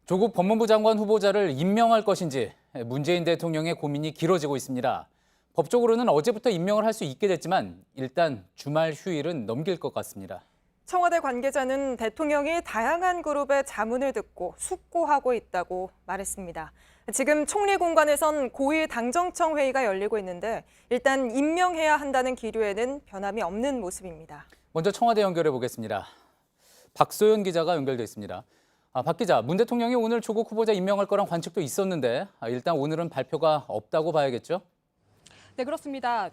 조국 법무부 장관 후보자를 임명할 것인지 문재인 대통령의 고민이 길어지고 있습니다. 법적으로는 어제부터 임명을 할 수 있게 됐지만 일단 주말 휴일은 넘길 것 같습니다. 청와대 관계자는 대통령이 다양한 그룹의 자문을 듣고 숙고하고 있다고 말했습니다. 지금 총리 공관에선 고위 당정청 회의가 열리고 있는데 일단 임명해야 한다는 기류에는 변함이 없는 모습입니다. 먼저 청와대 연결해 보겠습니다. 박소연 기자가 연결돼 있습니다. 박 기자, 문 대통령이 오늘 조국 후보자 임명할 거란 관측도 있었는데 일단 오늘은 발표가 없다고 봐야겠죠? 네, 그렇습니다.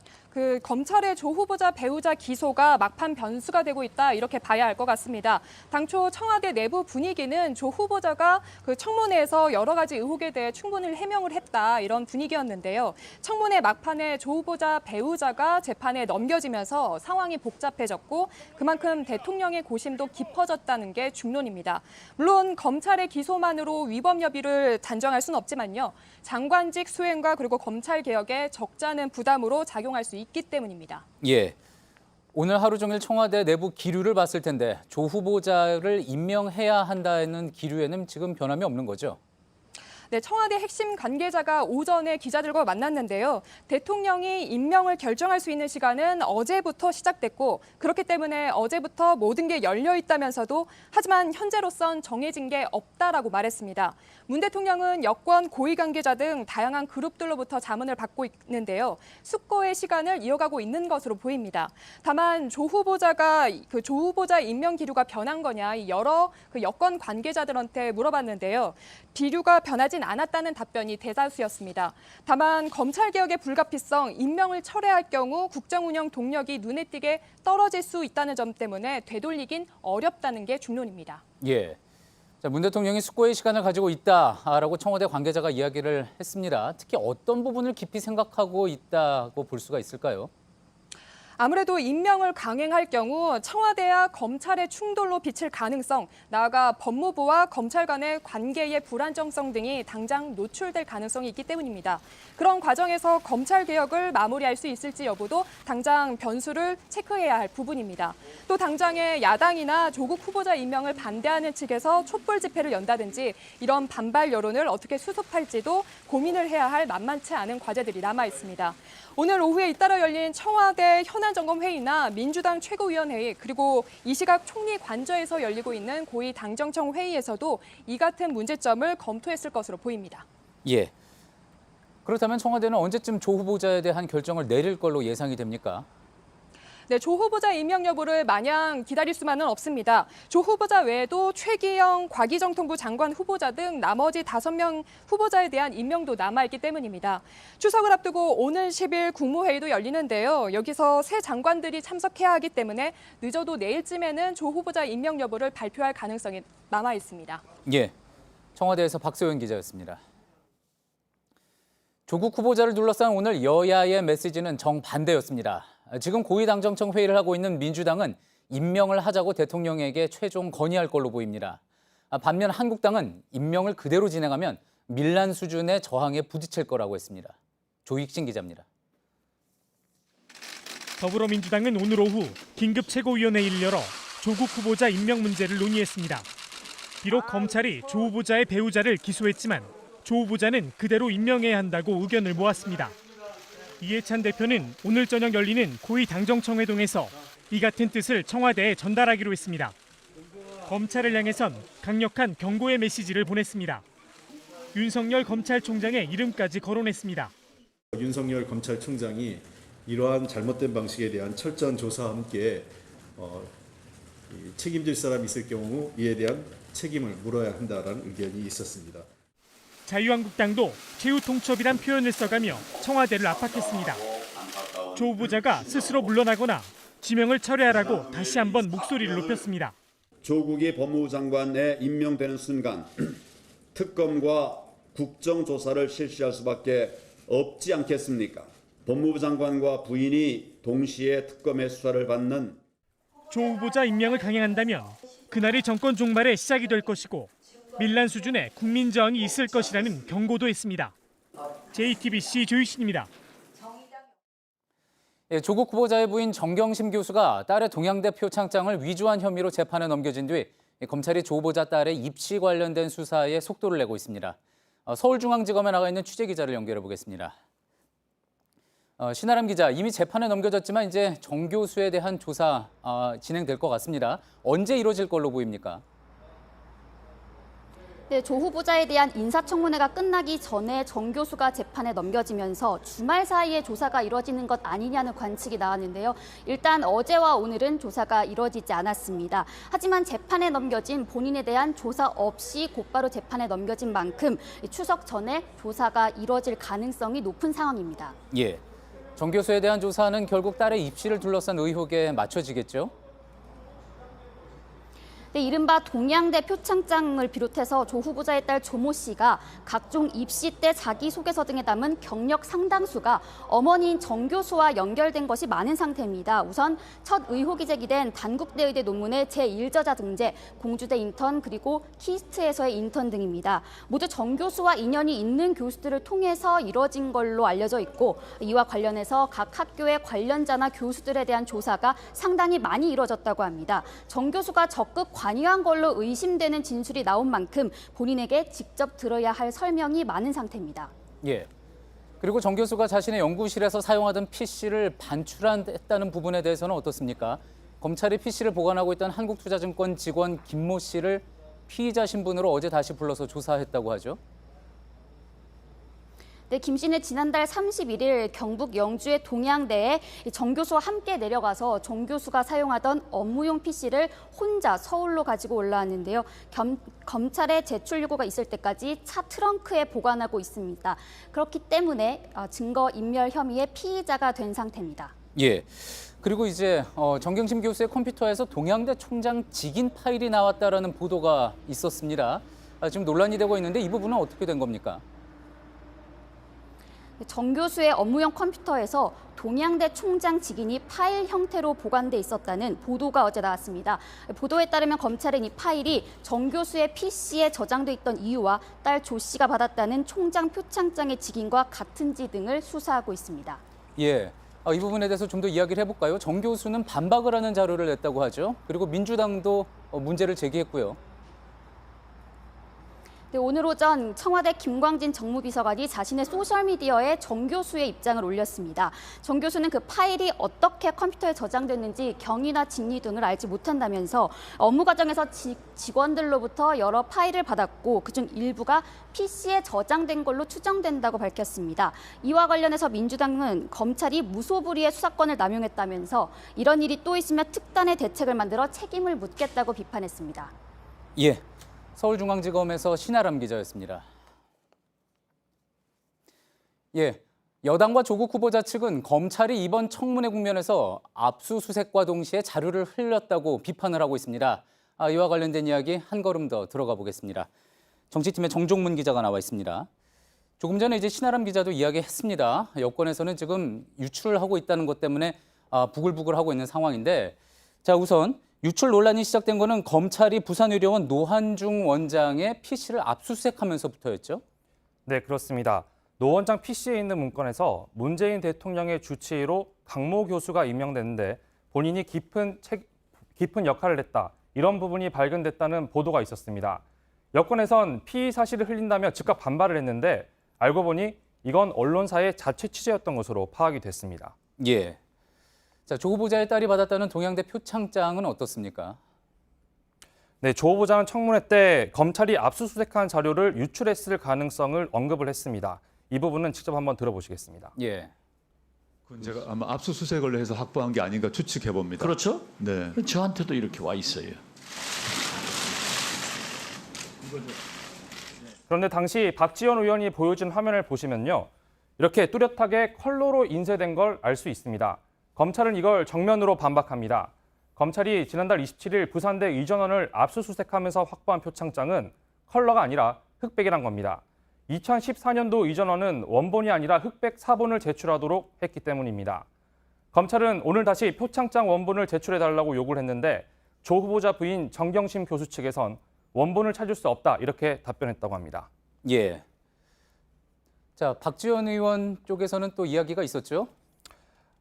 검찰의 조 후보자 배우자 기소가 막판 변수가 되고 있다, 이렇게 봐야 할 것 같습니다. 당초 청와대 내부 분위기는 조 후보자가 청문회에서 여러 가지 의혹에 대해 충분히 해명을 했다, 이런 분위기였는데요. 청문회 막판에 조 후보자 배우자가 재판에 넘겨지면서 상황이 복잡해졌고 그만큼 대통령의 고심도 깊어졌다는 게 중론입니다. 물론 검찰의 기소만으로 위법 여부를 단정할 수는 없지만요. 장관직 수행과 그리고 검찰 개혁에 적지 않은 부담으로 작용할 수 있기 때문입니다. 예. 오늘 하루 종일 청와대 내부 기류를 봤을 텐데 조 후보자를 임명해야 한다는 기류에는 지금 변함이 없는 거죠? 네, 청와대 핵심 관계자가 오전에 기자들과 만났는데요. 대통령이 임명을 결정할 수 있는 시간은 어제부터 시작됐고 그렇기 때문에 어제부터 모든 게 열려 있다면서도 하지만 현재로선 정해진 게 없다라고 말했습니다. 문 대통령은 여권 고위 관계자 등 다양한 그룹들로부터 자문을 받고 있는데요. 숙고의 시간을 이어가고 있는 것으로 보입니다. 다만 조 후보자 임명 기류가 변한 거냐 여러 여권 관계자들한테 물어봤는데요. 기류가 변하지 않았다는 답변이 대다수였습니다. 다만 검찰개혁의 불가피성, 임명을 철회할 경우 국정운영 동력이 눈에 띄게 떨어질 수 있다는 점 때문에 되돌리긴 어렵다는 게 중론입니다. 예. 자, 문 대통령이 숙고의 시간을 가지고 있다라고 청와대 관계자가 이야기를 했습니다. 특히 어떤 부분을 깊이 생각하고 있다고 볼 수가 있을까요? 아무래도 임명을 강행할 경우 청와대와 검찰의 충돌로 비칠 가능성, 나아가 법무부와 검찰 간의 관계의 불안정성 등이 당장 노출될 가능성이 있기 때문입니다. 그런 과정에서 검찰 개혁을 마무리할 수 있을지 여부도 당장 변수를 체크해야 할 부분입니다. 또 당장의 야당이나 조국 후보자 임명을 반대하는 측에서 촛불 집회를 연다든지 이런 반발 여론을 어떻게 수습할지도 고민을 해야 할 만만치 않은 과제들이 남아 있습니다. 오늘 오후에 잇따라 열린 청와대 현안점검회의나 민주당 최고위원회의 그리고 이 시각 총리 관저에서 열리고 있는 고위 당정청 회의에서도 이 같은 문제점을 검토했을 것으로 보입니다. 예. 그렇다면 청와대는 언제쯤 조 후보자에 대한 결정을 내릴 걸로 예상이 됩니까? 네, 조 후보자 임명 여부를 마냥 기다릴 수만은 없습니다. 조 후보자 외에도 최기영, 과기정통부 장관 후보자 등 나머지 5명 후보자에 대한 임명도 남아있기 때문입니다. 추석을 앞두고 오늘 10일 국무회의도 열리는데요. 여기서 새 장관들이 참석해야 하기 때문에 늦어도 내일쯤에는 조 후보자 임명 여부를 발표할 가능성이 남아있습니다. 예. 청와대에서 박소연 기자였습니다. 조국 후보자를 둘러싼 오늘 여야의 메시지는 정반대였습니다. 지금 고위 당정청 회의를 하고 있는 민주당은 임명을 하자고 대통령에게 최종 건의할 걸로 보입니다. 반면 한국당은 임명을 그대로 진행하면 밀란 수준의 저항에 부딪힐 거라고 했습니다. 조익신 기자입니다. 더불어민주당은 오늘 오후 긴급 최고위원회의를 열어 조국 후보자 임명 문제를 논의했습니다. 비록 검찰이 조 후보자의 배우자를 기소했지만 조 후보자는 그대로 임명해야 한다고 의견을 모았습니다. 이해찬 대표는 오늘 저녁 열리는 고위 당정청 회동에서 이 같은 뜻을 청와대에 전달하기로 했습니다. 검찰을 향해선 강력한 경고의 메시지를 보냈습니다. 윤석열 검찰총장의 이름까지 거론했습니다. 윤석열 검찰총장이 이러한 잘못된 방식에 대한 철저한 조사와 함께 책임질 사람이 있을 경우 이에 대한 책임을 물어야 한다는 의견이 있었습니다. 자유한국당도 최후 통첩이란 표현을 써가며 청와대를 압박했습니다. 조 후보자가 스스로 물러나거나 지명을 철회하라고 다시 한번 목소리를 높였습니다. 조국이 법무부 장관에 임명되는 순간 특검과 국정조사를 실시할 수밖에 없지 않겠습니까? 법무부 장관과 부인이 동시에 특검의 수사를 받는 조 후보자 임명을 강행한다면 그날이 정권 종말의 시작이 될 것이고 밀란 수준의 국민 저항이 있을 것이라는 경고도 했습니다. JTBC 조익신입니다. 조국 후보자의 부인 정경심 교수가 딸의 동양대 표창장을 위조한 혐의로 재판에 넘겨진 뒤 검찰이 조 후보자 딸의 입시 관련된 수사에 속도를 내고 있습니다. 서울중앙지검에 나가 있는 취재기자를 연결해 보겠습니다. 신아람 기자, 이미 재판에 넘겨졌지만 이제 정 교수에 대한 조사 진행될 것 같습니다. 언제 이루어질 걸로 보입니까? 네, 조 후보자에 대한 인사청문회가 끝나기 전에 정 교수가 재판에 넘겨지면서 주말 사이에 조사가 이뤄지는 것 아니냐는 관측이 나왔는데요. 일단 어제와 오늘은 조사가 이뤄지지 않았습니다. 하지만 재판에 넘겨진 본인에 대한 조사 없이 곧바로 재판에 넘겨진 만큼 추석 전에 조사가 이뤄질 가능성이 높은 상황입니다. 예. 정 교수에 대한 조사는 결국 딸의 입시를 둘러싼 의혹에 맞춰지겠죠? 네, 이른바 동양대 표창장을 비롯해서 조 후보자의 딸 조모 씨가 각종 입시 때 자기소개서 등에 담은 경력 상당수가 어머니인 정 교수와 연결된 것이 많은 상태입니다. 우선 첫 의혹이 제기된 단국대 의대 논문의 제1저자 등재, 공주대 인턴 그리고 키스트에서의 인턴 등입니다. 모두 정 교수와 인연이 있는 교수들을 통해서 이뤄진 걸로 알려져 있고 이와 관련해서 각 학교의 관련자나 교수들에 대한 조사가 상당히 많이 이뤄졌다고 합니다. 정 교수가 적극 관여한 걸로 의심되는 진술이 나온 만큼 본인에게 직접 들어야 할 설명이 많은 상태입니다. 예. 그리고 정 교수가 자신의 연구실에서 사용하던 PC를 반출했다는 부분에 대해서는 어떻습니까? 검찰이 PC를 보관하고 있던 한국투자증권 직원 김모 씨를 피의자 신분으로 어제 다시 불러서 조사했다고 하죠. 네, 김 씨는 지난달 31일 경북 영주의 동양대에 정 교수와 함께 내려가서 정 교수가 사용하던 업무용 PC를 혼자 서울로 가지고 올라왔는데요. 검찰에 제출 요구가 있을 때까지 차 트렁크에 보관하고 있습니다. 그렇기 때문에 증거 인멸 혐의의 피의자가 된 상태입니다. 예. 그리고 이제 정경심 교수의 컴퓨터에서 동양대 총장 직인 파일이 나왔다라는 보도가 있었습니다. 지금 논란이 되고 있는데 이 부분은 어떻게 된 겁니까? 정 교수의 업무용 컴퓨터에서 동양대 총장 직인이 파일 형태로 보관돼 있었다는 보도가 어제 나왔습니다. 보도에 따르면 검찰은 이 파일이 정 교수의 PC에 저장돼 있던 이유와 딸 조 씨가 받았다는 총장 표창장의 직인과 같은지 등을 수사하고 있습니다. 예. 이 부분에 대해서 좀 더 이야기를 해볼까요? 정 교수는 반박을 하는 자료를 냈다고 하죠. 그리고 민주당도 문제를 제기했고요. 네, 오늘 오전 청와대 김광진 정무비서관이 자신의 소셜미디어에 정 교수의 입장을 올렸습니다. 정 교수는 그 파일이 어떻게 컴퓨터에 저장됐는지 경위나 진위 등을 알지 못한다면서 업무 과정에서 직원들로부터 여러 파일을 받았고 그중 일부가 PC에 저장된 걸로 추정된다고 밝혔습니다. 이와 관련해서 민주당은 검찰이 무소불위의 수사권을 남용했다면서 이런 일이 또 있으면 특단의 대책을 만들어 책임을 묻겠다고 비판했습니다. 예. 서울중앙지검에서 신아람 기자였습니다. 예, 여당과 조국 후보자 측은 검찰이 이번 청문회 국면에서 압수수색과 동시에 자료를 흘렸다고 비판을 하고 있습니다. 이와 관련된 이야기 한 걸음 더 들어가 보겠습니다. 정치팀의 정종문 기자가 나와 있습니다. 조금 전에 이제 신아람 기자도 이야기했습니다. 여권에서는 지금 유출을 하고 있다는 것 때문에 부글부글하고 있는 상황인데, 자 우선. 유출 논란이 시작된 거는 검찰이 부산의료원 노한중 원장의 PC를 압수수색하면서부터였죠? 네, 그렇습니다. 노 원장 PC에 있는 문건에서 문재인 대통령의 주치의로 강모 교수가 임명됐는데 본인이 깊은 역할을 했다. 이런 부분이 발견됐다는 보도가 있었습니다. 여권에선 피의 사실을 흘린다며 즉각 반발을 했는데 알고 보니 이건 언론사의 자체 취재였던 것으로 파악이 됐습니다. 예. 자, 조 후보자의 딸이 받았다는 동양대 표창장은 어떻습니까? 네, 조 후보자는 청문회 때 검찰이 압수수색한 자료를 유출했을 가능성을 언급을 했습니다. 이 부분은 직접 한번 들어보시겠습니다. 예. 그건 제가 아마 압수수색을 해서 확보한 게 아닌가 추측해 봅니다. 그렇죠? 네. 저한테도 이렇게 와 있어요. 그런데 당시 박지원 의원이 보여준 화면을 보시면요. 이렇게 뚜렷하게 컬러로 인쇄된 걸 알 수 있습니다. 검찰은 이걸 정면으로 반박합니다. 검찰이 지난달 27일 부산대 의전원을 압수수색하면서 확보한 표창장은 컬러가 아니라 흑백이란 겁니다. 2014년도 의전원은 원본이 아니라 흑백 사본을 제출하도록 했기 때문입니다. 검찰은 오늘 다시 표창장 원본을 제출해달라고 요구를 했는데 조 후보자 부인 정경심 교수 측에선 원본을 찾을 수 없다 이렇게 답변했다고 합니다. 예. 자, 박지원 의원 쪽에서는 또 이야기가 있었죠?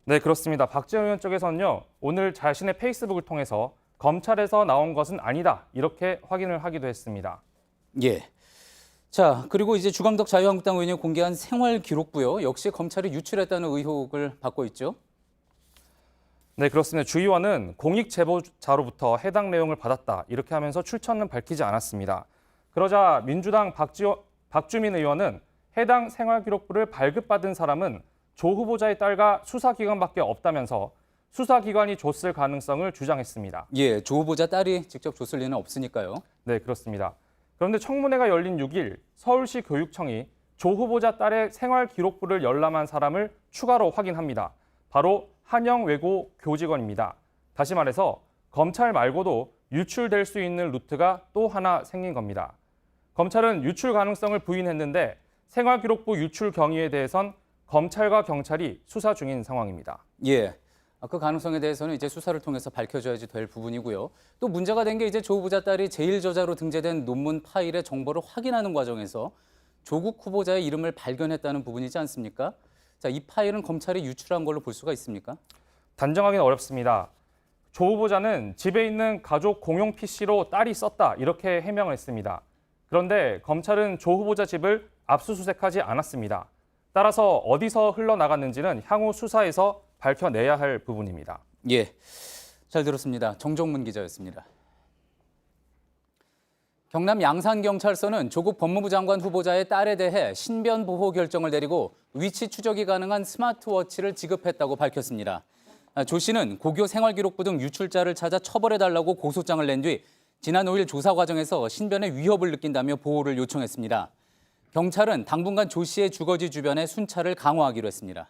네, 그렇습니다. 박지원 의원 쪽에서는요. 오늘 자신의 페이스북을 통해서 검찰에서 나온 것은 아니다. 이렇게 확인을 하기도 했습니다. 예. 자, 그리고 이제 주광덕 자유한국당 의원이 공개한 생활 기록부요. 역시 검찰이 유출했다는 의혹을 받고 있죠. 네, 그렇습니다. 주 의원은 공익 제보자로부터 해당 내용을 받았다. 이렇게 하면서 출처는 밝히지 않았습니다. 그러자 민주당 박주민 의원은 해당 생활 기록부를 발급받은 사람은 조 후보자의 딸과 수사기관밖에 없다면서 수사기관이 줬을 가능성을 주장했습니다. 예, 조 후보자 딸이 직접 줬을 리는 없으니까요. 네, 그렇습니다. 그런데 청문회가 열린 6일 서울시 교육청이 조 후보자 딸의 생활 기록부를 열람한 사람을 추가로 확인합니다. 바로 한영외고 교직원입니다. 다시 말해서 검찰 말고도 유출될 수 있는 루트가 또 하나 생긴 겁니다. 검찰은 유출 가능성을 부인했는데 생활 기록부 유출 경위에 대해선 검찰과 경찰이 수사 중인 상황입니다. 예. 그 가능성에 대해서는 이제 수사를 통해서 밝혀져야지 될 부분이고요. 또 문제가 된 게 이제 조 후보자 딸이 제1저자로 등재된 논문 파일의 정보를 확인하는 과정에서 조국 후보자의 이름을 발견했다는 부분이지 않습니까? 자, 이 파일은 검찰이 유출한 걸로 볼 수가 있습니까? 단정하기는 어렵습니다. 조 후보자는 집에 있는 가족 공용 PC로 딸이 썼다 이렇게 해명을 했습니다. 그런데 검찰은 조 후보자 집을 압수수색하지 않았습니다. 따라서 어디서 흘러나갔는지는 향후 수사에서 밝혀내야 할 부분입니다. 예, 잘 들었습니다. 정정문 기자였습니다. 경남 양산경찰서는 조국 법무부 장관 후보자의 딸에 대해 신변 보호 결정을 내리고 위치 추적이 가능한 스마트워치를 지급했다고 밝혔습니다. 조 씨는 고교 생활기록부 등 유출자를 찾아 처벌해달라고 고소장을 낸 뒤 지난 5일 조사 과정에서 신변의 위협을 느낀다며 보호를 요청했습니다. 경찰은 당분간 조 씨의 주거지 주변에 순찰을 강화하기로 했습니다.